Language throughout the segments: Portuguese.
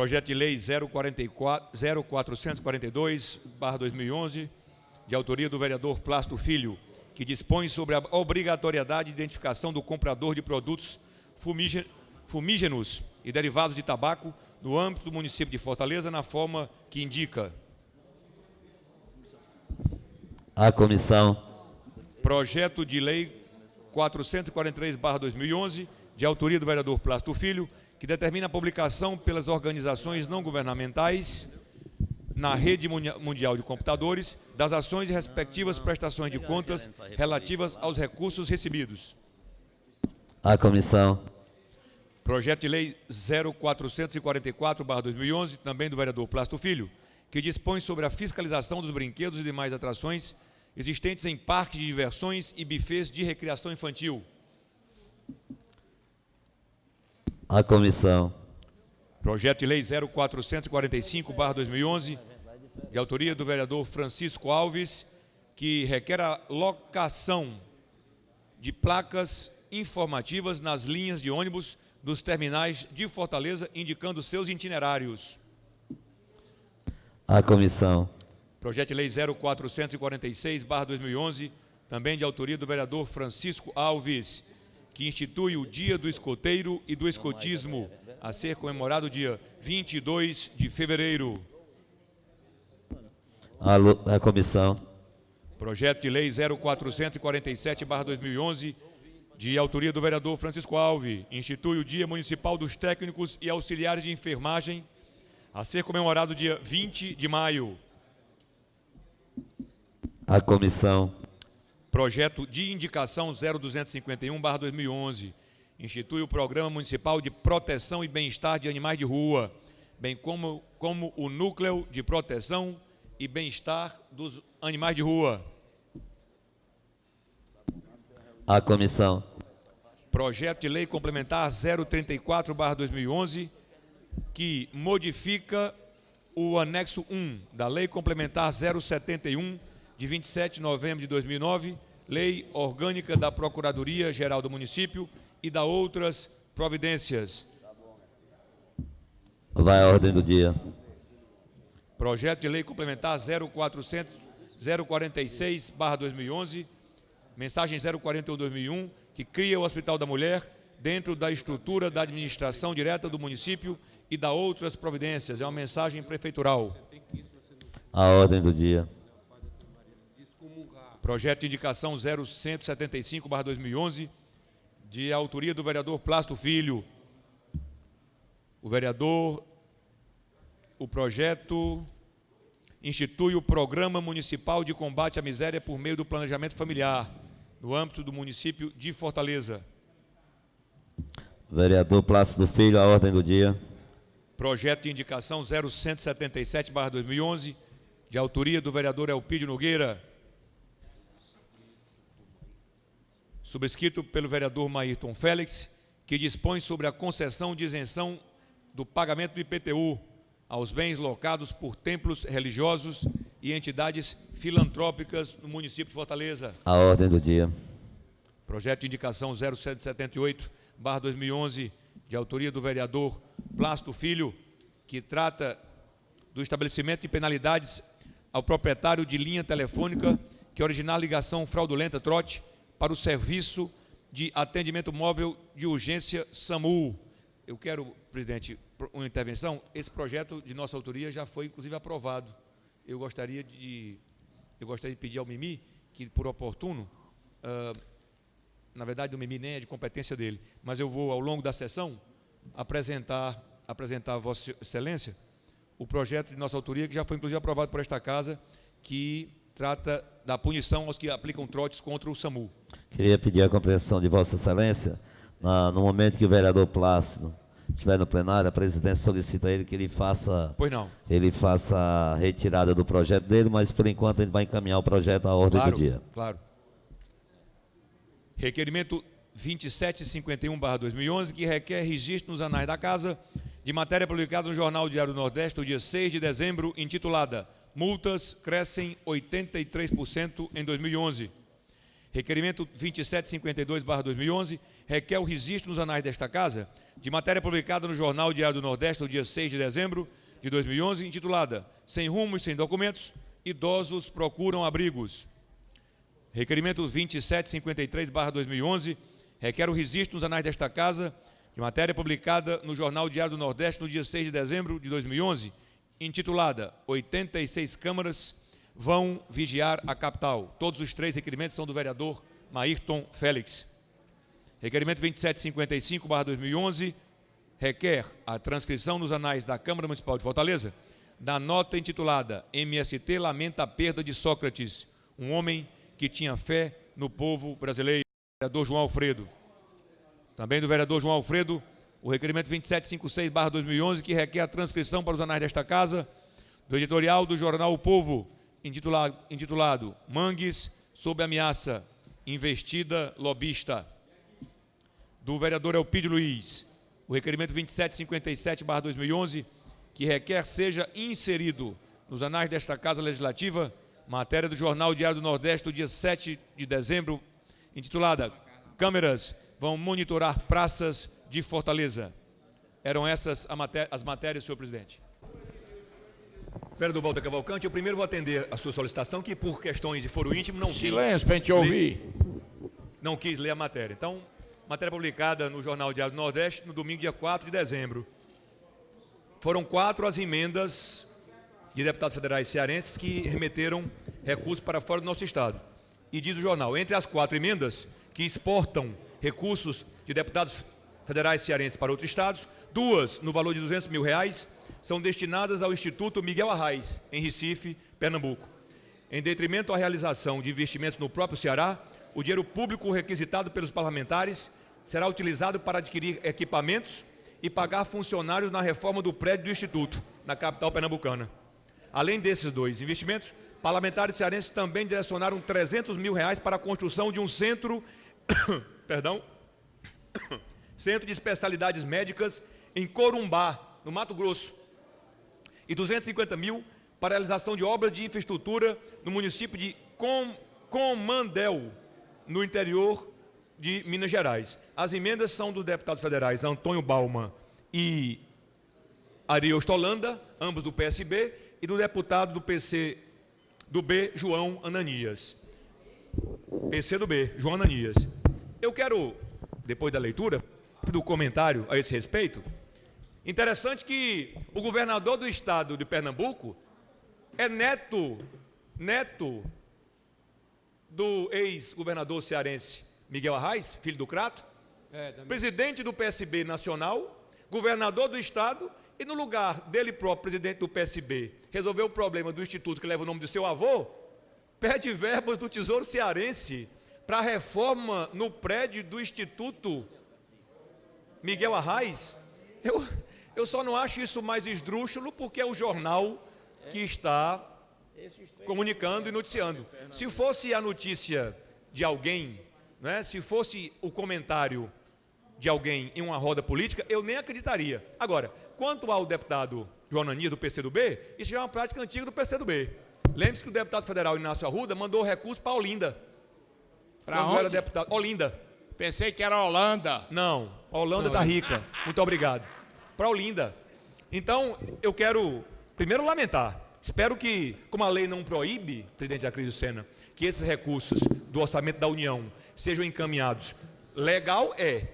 Projeto de Lei 0442/2011, de autoria do vereador Plácido Filho, que dispõe sobre a obrigatoriedade de identificação do comprador de produtos fumígenos e derivados de tabaco no âmbito do município de Fortaleza, na forma que indica. A comissão. Projeto de Lei 443/2011, de autoria do vereador Plácido Filho, que determina a publicação pelas organizações não governamentais na rede mundial de computadores das ações e respectivas prestações de contas relativas aos recursos recebidos. A comissão. Projeto de Lei 0444/2011, também do vereador Plácido Filho, que dispõe sobre a fiscalização dos brinquedos e demais atrações existentes em parques de diversões e bufês de recreação infantil. A comissão. Projeto de Lei 0445/2011, de autoria do vereador Francisco Alves, que requer a locação de placas informativas nas linhas de ônibus dos terminais de Fortaleza, indicando seus itinerários. A comissão. Projeto de Lei 0446/2011, também de autoria do vereador Francisco Alves, que institui o Dia do Escoteiro e do Escotismo, a ser comemorado dia 22 de fevereiro. A comissão. Projeto de Lei 0447/2011, de autoria do vereador Francisco Alves, institui o Dia Municipal dos Técnicos e Auxiliares de Enfermagem, a ser comemorado dia 20 de maio. A comissão. Projeto de indicação 0251/2011, institui o Programa Municipal de Proteção e Bem-Estar de Animais de Rua, bem como o Núcleo de Proteção e Bem-Estar dos Animais de Rua. A comissão. Projeto de Lei Complementar 034/2011, que modifica o anexo 1 da Lei Complementar 071, de 27 de novembro de 2009, Lei Orgânica da Procuradoria-Geral do Município e da outras providências. Vai à ordem do dia. Projeto de Lei Complementar 046/2011, mensagem 041/2001, que cria o Hospital da Mulher dentro da estrutura da administração direta do município e da outras providências. É uma mensagem prefeitural. A ordem do dia. Projeto de indicação 0175/2011, de autoria do vereador Plácido Filho. O projeto institui o Programa Municipal de Combate à Miséria por meio do planejamento familiar, no âmbito do município de Fortaleza. Vereador Plácido Filho, a ordem do dia. Projeto de indicação 0177/2011, de autoria do vereador Elpidio Nogueira, subscrito pelo vereador Maírton Félix, que dispõe sobre a concessão de isenção do pagamento do IPTU aos bens locados por templos religiosos e entidades filantrópicas no município de Fortaleza. A ordem do dia. Projeto de indicação 0778/2011, de autoria do vereador Plácido Filho, que trata do estabelecimento de penalidades ao proprietário de linha telefônica que originar ligação fraudulenta trote para o serviço de atendimento móvel de urgência SAMU. Eu quero, presidente, uma intervenção. Esse projeto de nossa autoria já foi, inclusive, aprovado. Eu gostaria de pedir ao Mimi que, por oportuno, na verdade, o Mimi nem é de competência dele, mas eu vou, ao longo da sessão, apresentar a Vossa Excelência o projeto de nossa autoria, que já foi, inclusive, aprovado por esta Casa, que trata da punição aos que aplicam trotes contra o SAMU. Queria pedir a compreensão de Vossa Excelência, no momento que o vereador Plácido estiver no plenário, a presidência solicita a ele que ele faça, Pois não. ele faça a retirada do projeto dele, mas por enquanto ele vai encaminhar o projeto à ordem do dia. Claro. Requerimento 2751/2011, que requer registro nos anais da Casa de matéria publicada no Jornal Diário do Nordeste, no dia 6 de dezembro, intitulada Multas crescem 83% em 2011. Requerimento 2752/2011, requer o registro nos anais desta Casa de matéria publicada no Jornal Diário do Nordeste no dia 6 de dezembro de 2011, intitulada Sem rumo e sem documentos, idosos procuram abrigos. Requerimento 2753/2011 requer o registro nos anais desta Casa de matéria publicada no Jornal Diário do Nordeste no dia 6 de dezembro de 2011, intitulada 86 câmaras vão vigiar a capital. Todos os 3 requerimentos são do vereador Maírton Félix. Requerimento 2755/2011 requer a transcrição nos anais da Câmara Municipal de Fortaleza da nota intitulada MST lamenta a perda de Sócrates, um homem que tinha fé no povo brasileiro. Vereador João Alfredo. Também do vereador João Alfredo, o requerimento 2756/2011, que requer a transcrição para os anais desta Casa do editorial do jornal O Povo, intitulado Mangues sob ameaça, investida lobista. Do vereador Elpidio Luiz, o requerimento 2757/2011, que requer seja inserido nos anais desta Casa Legislativa matéria do Jornal Diário do Nordeste do dia 7 de dezembro, intitulada Câmeras vão monitorar praças de Fortaleza. Eram essas as matérias, senhor presidente. Vereador Walter Cavalcante, eu primeiro vou atender a sua solicitação, que por questões de foro íntimo não quis... Silêncio, para a gente ouvir. Não quis ler a matéria. Então, matéria publicada no Jornal Diário do Nordeste no domingo, dia 4 de dezembro. Foram 4 as emendas de deputados federais cearenses que remeteram recursos para fora do nosso estado. E diz o jornal, entre as 4 emendas que exportam recursos de deputados federais cearenses para outros estados, 2, no valor de R$200 mil, são destinadas ao Instituto Miguel Arraes, em Recife, Pernambuco. Em detrimento à realização de investimentos no próprio Ceará, o dinheiro público requisitado pelos parlamentares será utilizado para adquirir equipamentos e pagar funcionários na reforma do prédio do Instituto, na capital pernambucana. Além desses 2 investimentos, parlamentares cearenses também direcionaram R$300 mil para a construção de um centro, centro de especialidades médicas em Corumbá, no Mato Grosso, e R$250 mil para a realização de obras de infraestrutura no município de Comandel, no interior de Minas Gerais. As emendas são dos deputados federais Antônio Bauman e Ariosto Holanda, ambos do PSB, e do deputado do PCdoB, João Ananias. PCdoB, João Ananias. Eu quero, depois da leitura, do comentário a esse respeito. Interessante que o governador do estado de Pernambuco é neto do ex-governador cearense Miguel Arraes, filho do Crato, presidente do PSB nacional, governador do estado, e no lugar dele próprio, presidente do PSB, resolveu o problema do instituto que leva o nome do seu avô, pede verbas do Tesouro Cearense para a reforma no prédio do Instituto Miguel Arraes. Eu só não acho isso mais esdrúxulo porque é o jornal que está comunicando e noticiando. Se fosse a notícia de alguém, né, se fosse o comentário de alguém em uma roda política, eu nem acreditaria. Agora, quanto ao deputado João Ananias, do PCdoB, isso já é uma prática antiga do PCdoB. Lembre-se que o deputado federal Inácio Arruda mandou recurso para Olinda. Para onde? Era deputado, Olinda. Pensei que era Holanda. Não, a Holanda está rica. Muito obrigado. Para Olinda. Então, eu quero primeiro lamentar. Espero que, como a lei não proíbe, presidente Acrisio Sena, que esses recursos do orçamento da União sejam encaminhados. Legal é.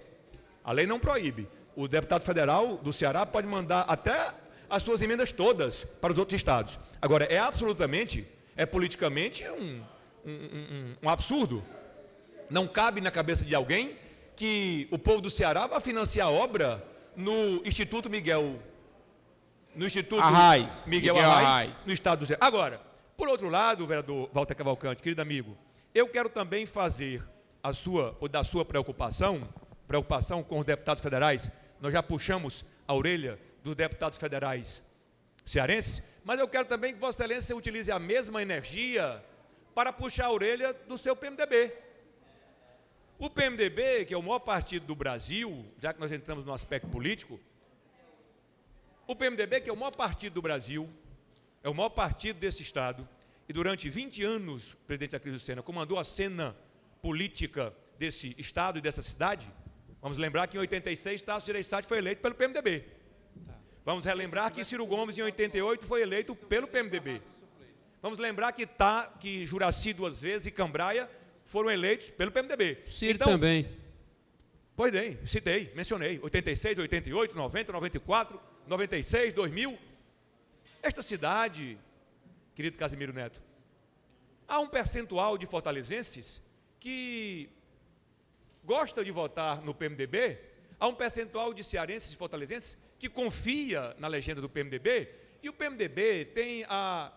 A lei não proíbe. O deputado federal do Ceará pode mandar até as suas emendas todas para os outros estados. Agora, é politicamente um absurdo. Não cabe na cabeça de alguém que o povo do Ceará vai financiar a obra no Instituto Miguel Arraes, no estado do Ceará. Agora, por outro lado, vereador Walter Cavalcante, querido amigo, eu quero também fazer da sua preocupação com os deputados federais. Nós já puxamos a orelha dos deputados federais cearenses, mas eu quero também que Vossa Excelência utilize a mesma energia para puxar a orelha do seu PMDB. O PMDB, que é o maior partido do Brasil, já que nós entramos no aspecto político, o PMDB, que é o maior partido do Brasil, é o maior partido desse estado, e durante 20 anos, o presidente Acrisio Sena comandou a cena política desse estado e dessa cidade, Vamos lembrar que em 86 Tasso Gereissati foi eleito pelo PMDB. Vamos relembrar que Ciro Gomes em 88 foi eleito pelo PMDB. Vamos lembrar que Juraci 2 vezes e Cambraia foram eleitos pelo PMDB. Ciro então, também. Pois bem, citei, mencionei. 86, 88, 90, 94, 96, 2000. Esta cidade, querido Casimiro Neto, há um percentual de fortalezenses que gosta de votar no PMDB, há um percentual de cearenses e fortalezenses que confia na legenda do PMDB, e o PMDB tem a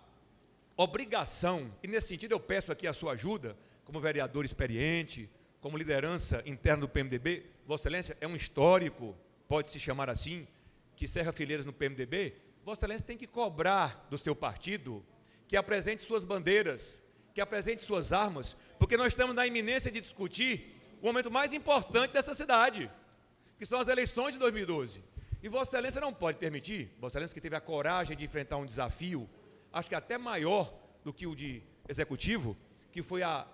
obrigação, e nesse sentido eu peço aqui a sua ajuda, como vereador experiente, como liderança interna do PMDB, Vossa Excelência é um histórico, pode-se chamar assim, que cerra fileiras no PMDB, Vossa Excelência tem que cobrar do seu partido que apresente suas bandeiras, que apresente suas armas, porque nós estamos na iminência de discutir o momento mais importante dessa cidade, que são as eleições de 2012. E Vossa Excelência não pode permitir, Vossa Excelência que teve a coragem de enfrentar um desafio, acho que até maior do que o de executivo, que foi a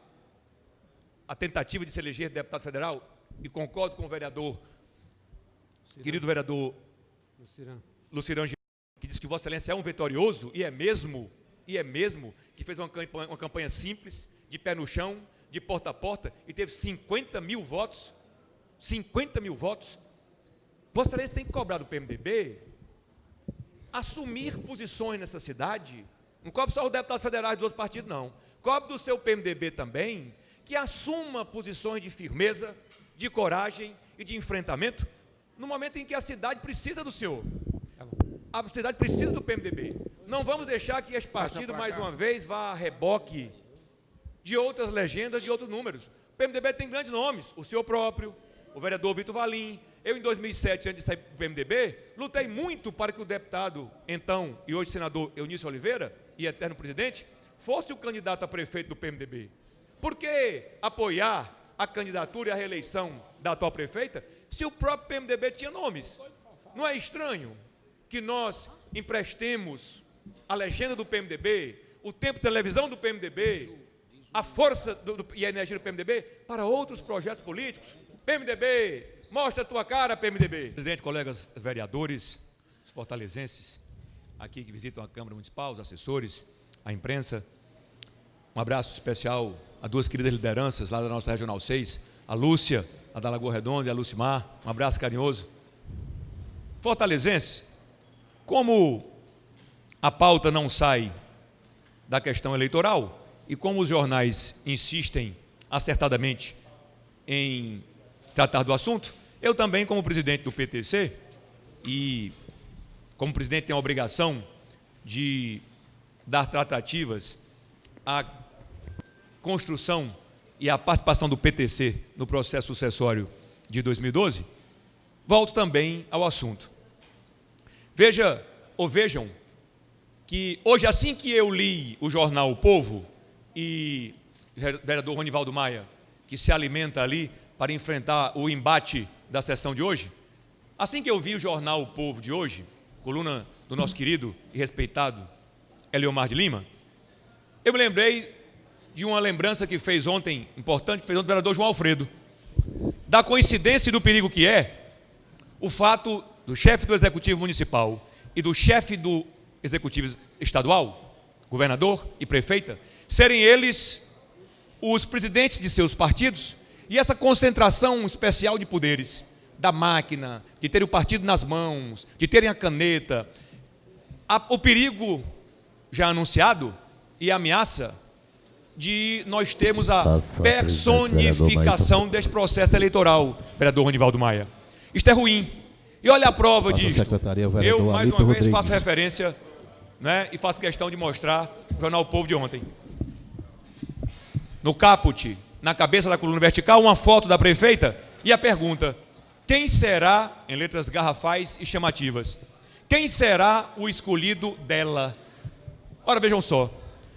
tentativa de se eleger deputado federal, e concordo com o vereador, querido vereador Lucirão, que disse que Vossa Excelência é um vitorioso, e é mesmo, que fez uma campanha simples, de pé no chão, de porta a porta, e teve 50 mil votos, 50 mil votos. Vossa Excelência tem que cobrar do PMDB assumir posições nessa cidade, não cobre só os deputados federais dos outros partidos, não, cobre do seu PMDB também, que assuma posições de firmeza, de coragem e de enfrentamento, no momento em que a cidade precisa do senhor. A cidade precisa do PMDB. Não vamos deixar que este partido, mais uma vez, vá a reboque de outras legendas, de outros números. O PMDB tem grandes nomes, o senhor próprio, o vereador Vitor Valim. Eu, em 2007, antes de sair do PMDB, lutei muito para que o deputado, então, e hoje senador Eunício Oliveira, e eterno presidente, fosse o candidato a prefeito do PMDB. Por que apoiar a candidatura e a reeleição da atual prefeita, se o próprio PMDB tinha nomes? Não é estranho que nós emprestemos a legenda do PMDB, o tempo de televisão do PMDB, a força e a energia do PMDB para outros projetos políticos? PMDB, mostra a tua cara, PMDB. Presidente, colegas vereadores, os fortalezenses, aqui que visitam a Câmara Municipal, os assessores, a imprensa, um abraço especial a duas queridas lideranças lá da nossa Regional 6, a Lúcia, a da Lagoa Redonda, e a Lucimar, um abraço carinhoso. Fortalezense, como a pauta não sai da questão eleitoral e como os jornais insistem acertadamente em tratar do assunto, eu também, como presidente do PTC, e como presidente tenho a obrigação de dar tratativas à construção e à participação do PTC no processo sucessório de 2012, volto também ao assunto. Vejam que hoje, assim que eu li o jornal O Povo, e o vereador Ronivaldo Maia, que se alimenta ali para enfrentar o embate da sessão de hoje, assim que eu vi o jornal O Povo de hoje, coluna do nosso querido e respeitado Eliomar de Lima, eu me lembrei de uma lembrança que fez ontem, importante, que fez ontem o vereador João Alfredo, da coincidência e do perigo que é o fato do chefe do Executivo Municipal e do chefe do Executivo Estadual, governador e prefeita, serem eles os presidentes de seus partidos, e essa concentração especial de poderes, da máquina, de terem o partido nas mãos, de terem a caneta, o perigo já anunciado e a ameaça de nós termos a personificação deste processo eleitoral, vereador Ronivaldo Maia. Isto é ruim. E olha a prova disso. Eu, mais uma vez, faço referência, né, e faço questão de mostrar o jornal O Povo de ontem. No caput, na cabeça da coluna vertical, uma foto da prefeita e a pergunta: quem será, em letras garrafais e chamativas, quem será o escolhido dela? Ora, vejam só,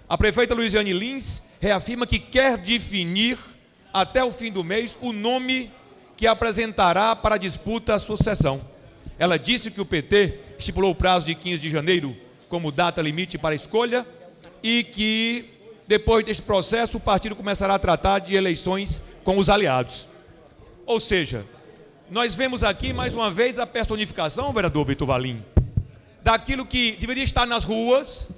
a prefeita Luiziane Lins reafirma que quer definir até o fim do mês o nome que apresentará para a disputa à sucessão. Ela disse que o PT estipulou o prazo de 15 de janeiro como data limite para a escolha e que, depois deste processo, o partido começará a tratar de eleições com os aliados. Ou seja, nós vemos aqui mais uma vez a personificação, vereador Vitor Valim, daquilo que deveria estar nas ruas,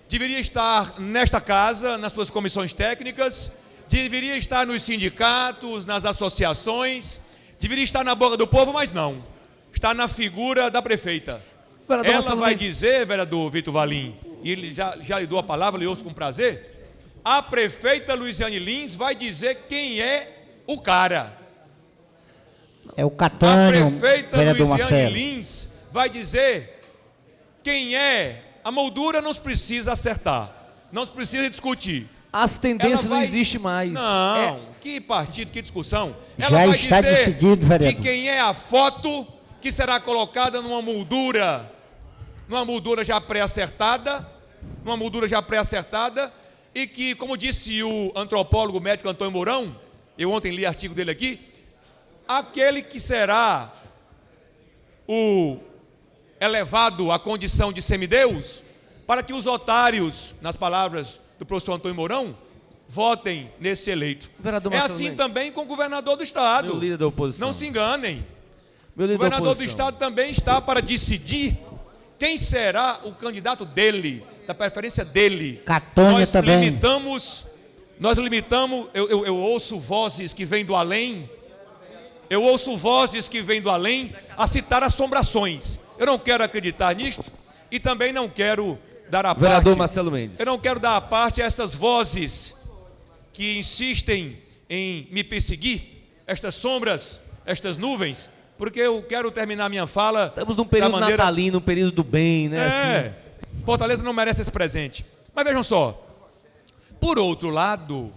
deveria estar nesta casa, nas suas comissões técnicas, deveria estar nos sindicatos, nas associações, deveria estar na boca do povo, mas não. Está na figura da prefeita. Ela vai dizer, vereador Vitor Valim, e ele já lhe dou a palavra, lhe ouço com prazer, a prefeita Luiziane Lins vai dizer quem é o cara. É o Catânio, a prefeita vereador Luiziane Marcelo. Lins vai dizer quem é. A moldura não se precisa acertar, não se precisa discutir. As tendências Ela vai- não existem mais. Não, que partido, que discussão. Já Ela vai está dizer decidido, vereador. de quem é a foto que será colocada numa moldura já pré-acertada, e que, como disse o antropólogo médico Antônio Mourão, eu ontem li artigo dele aqui, aquele que será o elevado à condição de semideus, para que os otários, nas palavras do professor Antônio Mourão, votem nesse eleito. Vereador É Marcelo assim Mendes. também com o governador do Estado. Meu líder da oposição. Não se enganem. Meu O líder da governador do oposição. Estado também está para decidir quem será o candidato dele, da preferência dele. Catânia Nós também. limitamos, eu ouço vozes que vêm do além, a citar assombrações. Eu não quero acreditar nisto e também não quero dar a Vereador parte. Marcelo Mendes. Eu não quero dar a parte a essas vozes que insistem em me perseguir, estas sombras, estas nuvens, porque eu quero terminar minha fala. Estamos num período da maneira... natalino, um período do bem, né? Assim. Fortaleza não merece esse presente. Mas vejam só, por outro lado,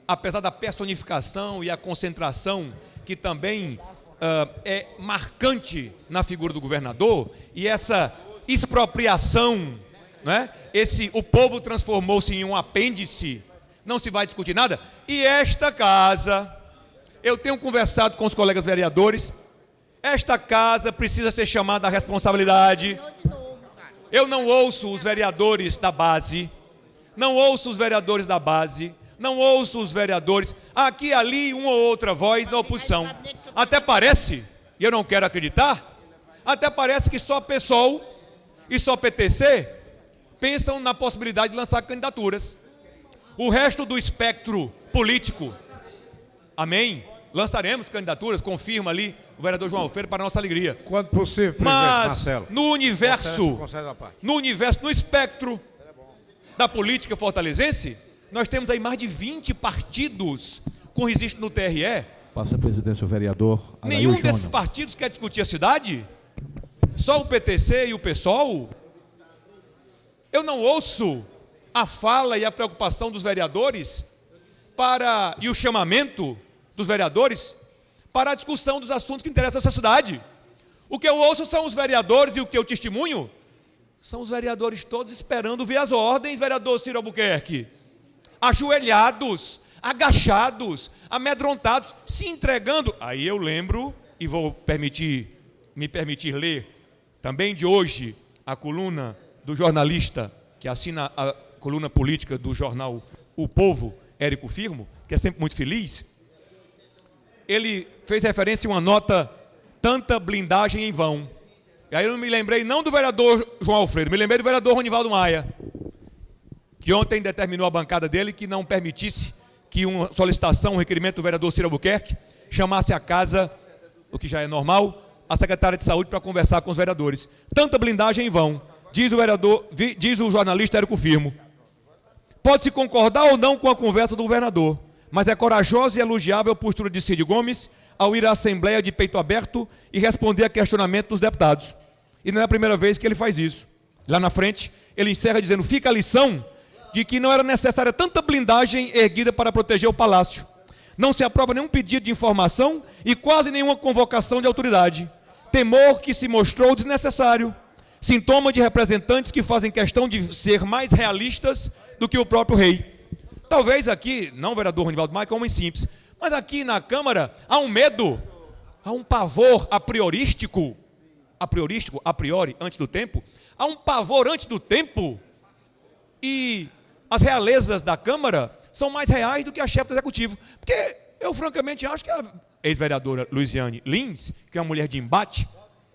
apesar da personificação e a concentração que também é marcante na figura do governador, e essa expropriação, né? O povo transformou-se em um apêndice, não se vai discutir nada. E esta casa, eu tenho conversado com os colegas vereadores, esta casa precisa ser chamada à responsabilidade. Eu não ouço os vereadores da base, não ouço os vereadores, aqui e ali uma ou outra voz da oposição. Até parece, e eu não quero acreditar, até parece que só PSOL e só PTC pensam na possibilidade de lançar candidaturas. O resto do espectro político, amém? Lançaremos candidaturas, confirma ali o vereador João Alfredo, para a nossa alegria. Quando possível, presidente Mas Marcelo. no universo, Concede a parte. no espectro da política fortalezense, nós temos aí mais de 20 partidos com registro no TRE. Passa a presidência o vereador Adair Nenhum Júnior. desses partidos quer discutir a cidade? Só o PTC e o PSOL? Eu não ouço a fala e a preocupação dos vereadores e o chamamento dos vereadores para a discussão dos assuntos que interessam essa cidade. O que eu ouço são os vereadores e o que eu testemunho são os vereadores todos esperando ver as ordens, vereador Ciro Albuquerque. Ajoelhados, agachados, amedrontados, se entregando. Aí eu lembro, e vou me permitir ler também de hoje a coluna do jornalista que assina a coluna política do jornal O Povo, Érico Firmo, que é sempre muito feliz. Ele fez referência a uma nota, tanta blindagem em vão. E aí eu me lembrei não do vereador João Alfredo, me lembrei do vereador Ronivaldo Maia, que ontem determinou a bancada dele que não permitisse que uma solicitação, um requerimento do vereador Ciro Albuquerque chamasse a casa, o que já é normal, a secretária de saúde para conversar com os vereadores. Tanta blindagem em vão, diz o jornalista Érico Firmo. Pode-se concordar ou não com a conversa do governador, mas é corajosa e elogiável a postura de Cid Gomes ao ir à Assembleia de peito aberto e responder a questionamento dos deputados. E não é a primeira vez que ele faz isso. Lá na frente, ele encerra dizendo: fica a lição de que não era necessária tanta blindagem erguida para proteger o palácio. Não se aprova nenhum pedido de informação e quase nenhuma convocação de autoridade. Temor que se mostrou desnecessário. Sintoma de representantes que fazem questão de ser mais realistas do que o próprio rei. Talvez aqui, não o vereador Ronivaldo Maia, que é um homem simples, mas aqui na Câmara há um medo, há um pavor a priori, antes do tempo, há um pavor antes do tempo, e as realezas da Câmara são mais reais do que a chefe do Executivo, porque eu francamente acho que ex-vereadora Luiziane Lins, que é uma mulher de embate,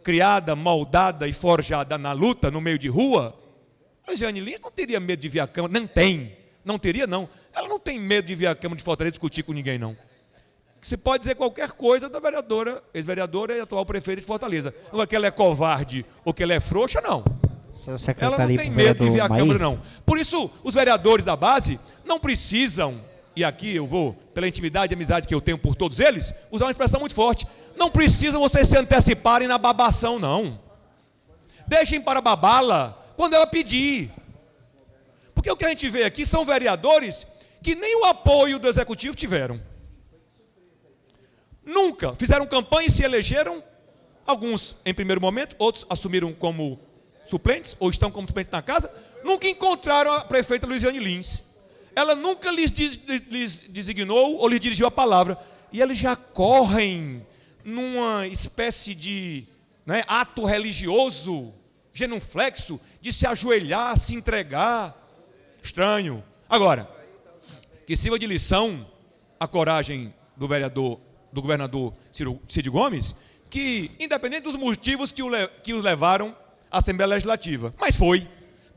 criada, moldada e forjada na luta, no meio de rua, Luiziane Lins não teria medo de vir à Câmara, não tem, não teria não, ela não tem medo de vir à Câmara de Fortaleza discutir com ninguém não. Você pode dizer qualquer coisa da vereadora, ex-vereadora e atual prefeita de Fortaleza, não é que ela é covarde ou que ela é frouxa, não. Ela não tem medo de vir à Câmara não. Por isso, os vereadores da base não precisam, e aqui eu vou, pela intimidade e amizade que eu tenho por todos eles, usar uma expressão muito forte, não precisam vocês se anteciparem na babação não. Deixem para babá-la quando ela pedir. Porque o que a gente vê aqui são vereadores que nem o apoio do executivo tiveram. Nunca fizeram campanha e se elegeram, alguns em primeiro momento, outros assumiram como suplentes, ou estão como suplentes na casa, nunca encontraram a prefeita Luiziane Lins. Ela nunca lhes designou ou lhes dirigiu a palavra. E eles já correm numa espécie de ato religioso, genuflexo, de se ajoelhar, se entregar. Estranho. Agora, que sirva de lição a coragem do governador Cid Gomes, que, independente dos motivos que o levaram à Assembleia Legislativa, mas foi.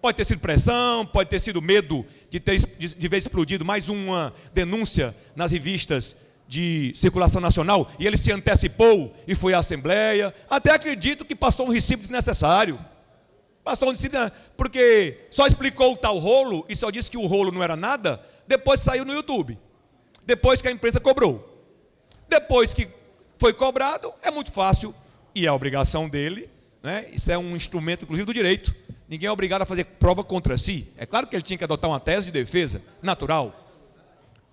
Pode ter sido pressão, pode ter sido medo de ver explodido mais uma denúncia nas revistas de circulação nacional, e ele se antecipou e foi à Assembleia. Até acredito que passou um recibo desnecessário. Passou um recibo, porque só explicou o tal rolo e só disse que o rolo não era nada, depois saiu no YouTube. Depois que a imprensa cobrou. Depois que foi cobrado, é muito fácil, e é a obrigação dele, isso é um instrumento, inclusive, do direito. Ninguém é obrigado a fazer prova contra si. É claro que ele tinha que adotar uma tese de defesa, natural.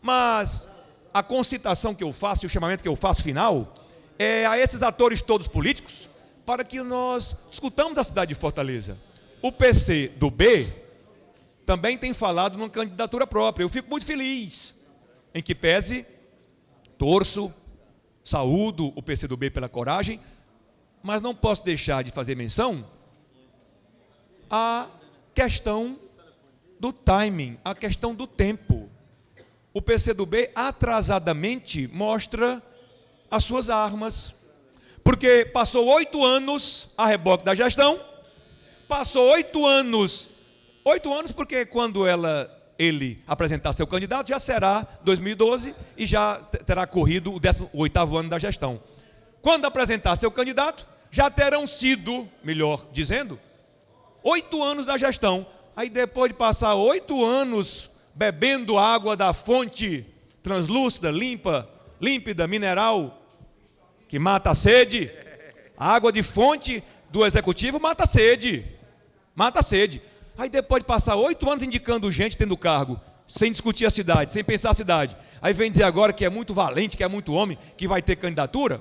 Mas a concitação que eu faço e o chamamento que eu faço final é a esses atores todos políticos para que nós discutamos a cidade de Fortaleza. O PC do B também tem falado numa candidatura própria. Eu fico muito feliz em que pese, torço, saúdo o PC do B pela coragem, mas não posso deixar de fazer menção a questão do timing, a questão do tempo. O PCdoB atrasadamente mostra as suas armas, porque passou 8 anos a reboque da gestão, passou 8 anos porque quando ele apresentar seu candidato, já será 2012 e já terá corrido o 18º ano da gestão. Quando apresentar seu candidato, já terão sido, melhor dizendo, 8 anos da gestão. Aí depois de passar 8 anos bebendo água da fonte translúcida, límpida, mineral, que mata a sede, a água de fonte do executivo mata a sede. Aí depois de passar 8 anos indicando gente tendo cargo, sem discutir a cidade, sem pensar a cidade, aí vem dizer agora que é muito valente, que é muito homem, que vai ter candidatura.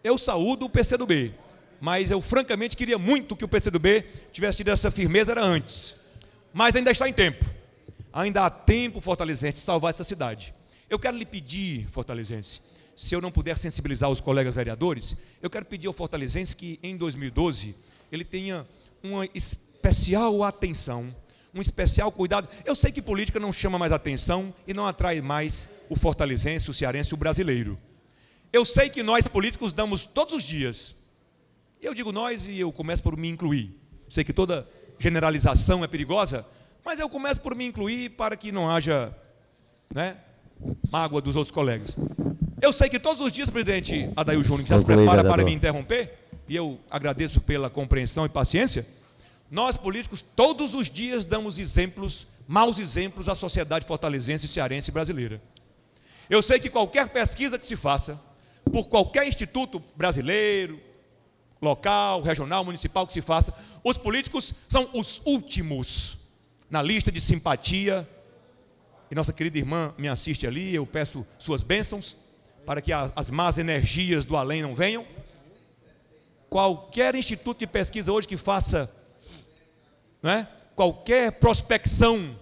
Eu saúdo o PCdoB, mas eu francamente queria muito que o PCdoB tivesse tido essa firmeza, era antes. Mas ainda está em tempo. Ainda há tempo, fortalezense, de salvar essa cidade. Eu quero lhe pedir, fortalezense, se eu não puder sensibilizar os colegas vereadores, eu quero pedir ao fortalezense que em 2012 ele tenha uma especial atenção, um especial cuidado. Eu sei que política não chama mais atenção e não atrai mais o fortalezense, o cearense, o brasileiro. Eu sei que nós políticos damos todos os dias. Eu digo nós e eu começo por me incluir. Sei que toda generalização é perigosa, mas eu começo por me incluir para que não haja mágoa dos outros colegas. Eu sei que todos os dias, presidente Adail Júnior, que já se prepara para me interromper, e eu agradeço pela compreensão e paciência, nós políticos todos os dias damos exemplos, maus exemplos à sociedade fortalezense, cearense e brasileira. Eu sei que qualquer pesquisa que se faça, por qualquer instituto brasileiro, local, regional, municipal que se faça, os políticos são os últimos na lista de simpatia. E nossa querida irmã me assiste ali, eu peço suas bênçãos, para que as más energias do além não venham. Qualquer instituto de pesquisa hoje que faça qualquer prospecção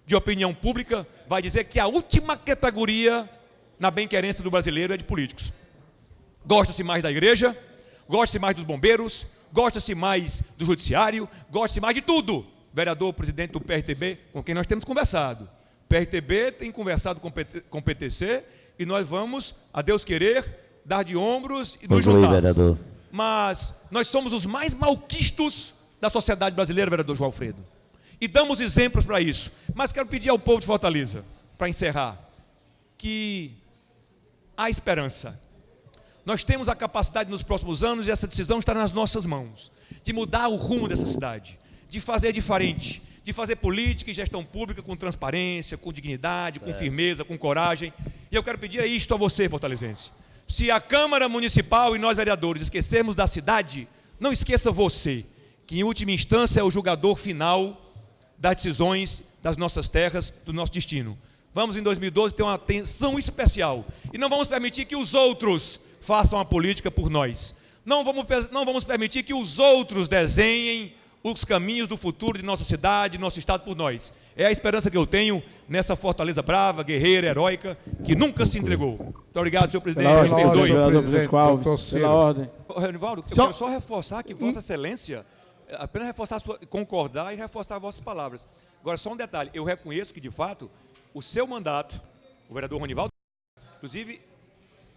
de opinião pública, vai dizer que a última categoria na bem-querência do brasileiro é de políticos. Gosta-se mais da igreja, gosta-se mais dos bombeiros, gosta-se mais do judiciário, gosta-se mais de tudo. Vereador, presidente do PRTB, com quem nós temos conversado. O PRTB tem conversado com o PTC e nós vamos, a Deus querer, dar de ombros e nos Conclui, juntar. vereador. Mas nós somos os mais malquistos da sociedade brasileira, vereador João Alfredo. E damos exemplos para isso. Mas quero pedir ao povo de Fortaleza, para encerrar, que há esperança. Nós temos a capacidade nos próximos anos, e essa decisão está nas nossas mãos, de mudar o rumo dessa cidade, de fazer diferente, de fazer política e gestão pública com transparência, com dignidade, com firmeza, com coragem. E eu quero pedir isto a você, fortalezense. Se a Câmara Municipal e nós, vereadores, esquecermos da cidade, não esqueça você, que em última instância é o julgador final das decisões das nossas terras, do nosso destino. Vamos, em 2012, ter uma atenção especial. E não vamos permitir que os outros façam a política por nós. Não vamos permitir que os outros desenhem os caminhos do futuro de nossa cidade, nosso estado por nós. É a esperança que eu tenho nessa Fortaleza brava, guerreira, heróica, que nunca se entregou. Muito obrigado, senhor presidente. Pela Me ordem, perdoe. vereador Francisco Alves, pela ordem. Renivaldo, eu quero só reforçar que Vossa Excelência, apenas reforçar concordar e reforçar vossas palavras. Agora, só um detalhe, eu reconheço que, de fato, o seu mandato, o vereador Ronivaldo, inclusive,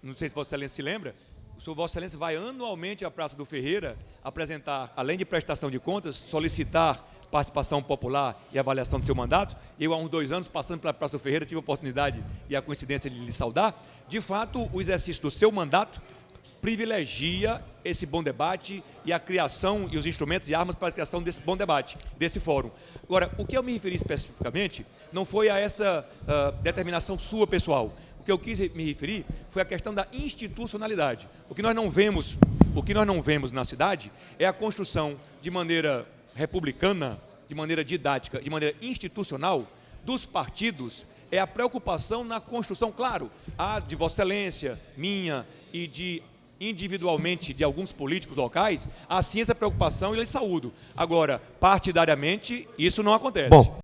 não sei se Vossa Excelência se lembra, o senhor Vossa Excelência vai anualmente à Praça do Ferreira apresentar, além de prestação de contas, solicitar participação popular e avaliação do seu mandato. Eu, há uns 2 anos, passando pela Praça do Ferreira, tive a oportunidade e a coincidência de lhe saudar. De fato, o exercício do seu mandato privilegia esse bom debate e a criação e os instrumentos e armas para a criação desse bom debate, desse fórum. Agora, o que eu me referi especificamente não foi a essa determinação sua pessoal. O que eu quis me referir foi a questão da institucionalidade. O que nós não vemos na cidade é a construção de maneira republicana, de maneira didática, de maneira institucional dos partidos. É a preocupação na construção, claro, a de Vossa Excelência, minha e de individualmente de alguns políticos locais, há sim essa preocupação e eu lhe saúdo. Agora, partidariamente, isso não acontece. Bom.